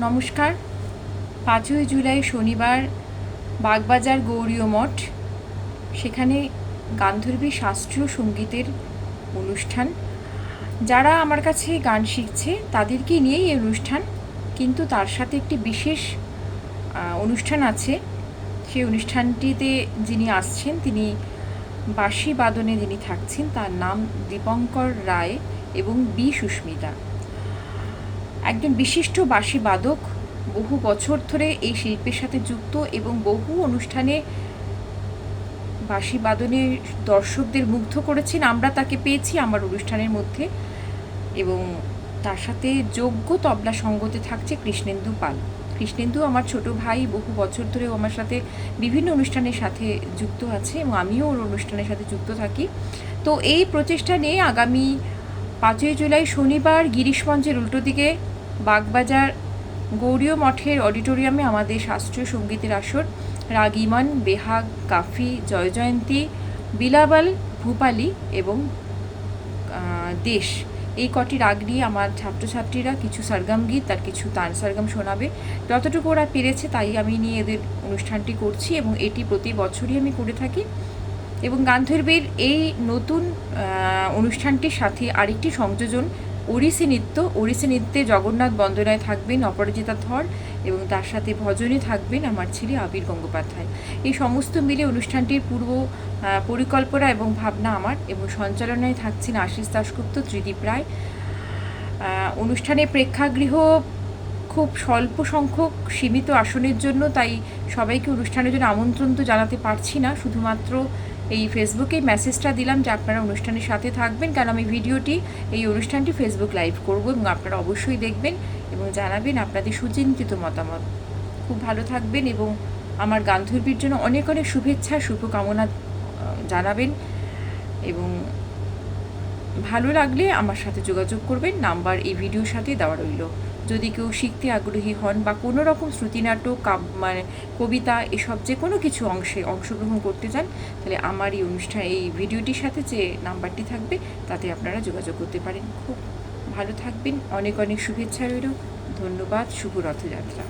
নমস্কার। 5ই জুলাই শনিবার বাগবাজার গৌরীয় মঠ, সেখানে গান্ধর্বী শাস্ত্রীয় সঙ্গীতের অনুষ্ঠান। যারা আমার কাছে গান শিখছে তাদেরকে নিয়েই এই অনুষ্ঠান, কিন্তু তার সাথে একটি বিশেষ অনুষ্ঠান আছে। সেই অনুষ্ঠানটিতে যিনি আসছেন তিনি বাঁশি বাদনে যিনি থাকছেন তার নাম দীপঙ্কর রায় এবং বি সুস্মিতা। একজন বিশিষ্ট বাঁশি বাদক, বহু বছর ধরে এই শিল্পের সাথে যুক্ত এবং বহু অনুষ্ঠানে বাঁশি বাদনে দর্শকদের মুগ্ধ করেছেন। আমরা তাকে পেয়েছি আমার অনুষ্ঠানের মধ্যে, এবং তার সাথে যোগ্য তবলা সঙ্গতে থাকছে কৃষ্ণেন্দু পাল। কৃষ্ণেন্দু আমার ছোট ভাই, বহু বছর ধরে আমার সাথে বিভিন্ন অনুষ্ঠানের সাথে যুক্ত আছে এবং আমিও ওর অনুষ্ঠানের সাথে যুক্ত থাকি। তো এই প্রচেষ্টা নিয়ে আগামী 5ই জুলাই শনিবার গিরিশ মঞ্চের উল্টো দিকে বাগবাজার গৌরীয় মঠের অডিটোরিয়ামে আমাদের শাস্ত্রীয় সঙ্গীতের আসর। রাগ ইমান, বেহাগ, কাফি, জয়জয়ন্তী, বিলাবল, ভূপালি এবং দেশ, এই কটি রাগ নিয়ে আমার ছাত্রছাত্রীরা কিছু সরগম গীত আর কিছু তান সরগম শোনাবে। যতটুকু ওরা পেরেছে তাই আমি নিয়ে এদের অনুষ্ঠানটি করছি, এবং এটি প্রতি বছরই আমি করে থাকি। এবং গান্ধর্বীর এই নতুন অনুষ্ঠানটির সাথে আরেকটি সংযোজন ওড়িশি নৃত্য। ওড়িশি নৃত্যে জগন্নাথ বন্দনায় থাকবেন অপরাজিতা ধর, এবং তার সাথে ভজনে থাকবেন আমার ছেলে আবির গঙ্গোপাধ্যায়। এই সমস্ত মিলে অনুষ্ঠানটির পূর্ব পরিকল্পনা এবং ভাবনা আমার, এবং সঞ্চালনায় থাকছেন আশিস দাশগুপ্ত, ত্রিদীপ রায়। অনুষ্ঠানে প্রেক্ষাগৃহ খুব স্বল্প সংখ্যক সীমিত আসনের জন্য, তাই সবাইকে অনুষ্ঠানের জন্য আমন্ত্রণ তো জানাতে পারছি না। শুধুমাত্র এই ফেসবুকে মেসেজটা দিলাম যে আপনারা অনুষ্ঠানের সাথে থাকবেন, কারণ আমি এই অনুষ্ঠানটি ফেসবুক লাইভ করব, এবং আপনারা অবশ্যই দেখবেন এবং জানাবেন আপনাদের সুচিন্তিত মতামত। খুব ভালো থাকবেন এবং আমার গান্ধর্বীর জন্য অনেক অনেক শুভেচ্ছা, শুভকামনা জানাবেন, এবং ভালো লাগলে আমার সাথে যোগাযোগ করবেন। নাম্বার এই ভিডিওর সাথে দেওয়া রইল। যদি কেউ শিখতে আগ্রহী হন বা কোনো রকম শ্রুতিনাটক, কবিতা, এসব যে কোনো কিছু অংশগ্রহণ করতে চান, তাহলে আমার এই ভিডিওটির সাথে যে নাম্বারটি থাকবে তাতে আপনারা যোগাযোগ করতে পারেন। খুব ভালো থাকবেন, অনেক অনেক শুভেচ্ছা রইল। ধন্যবাদ। শুভ রথযাত্রা।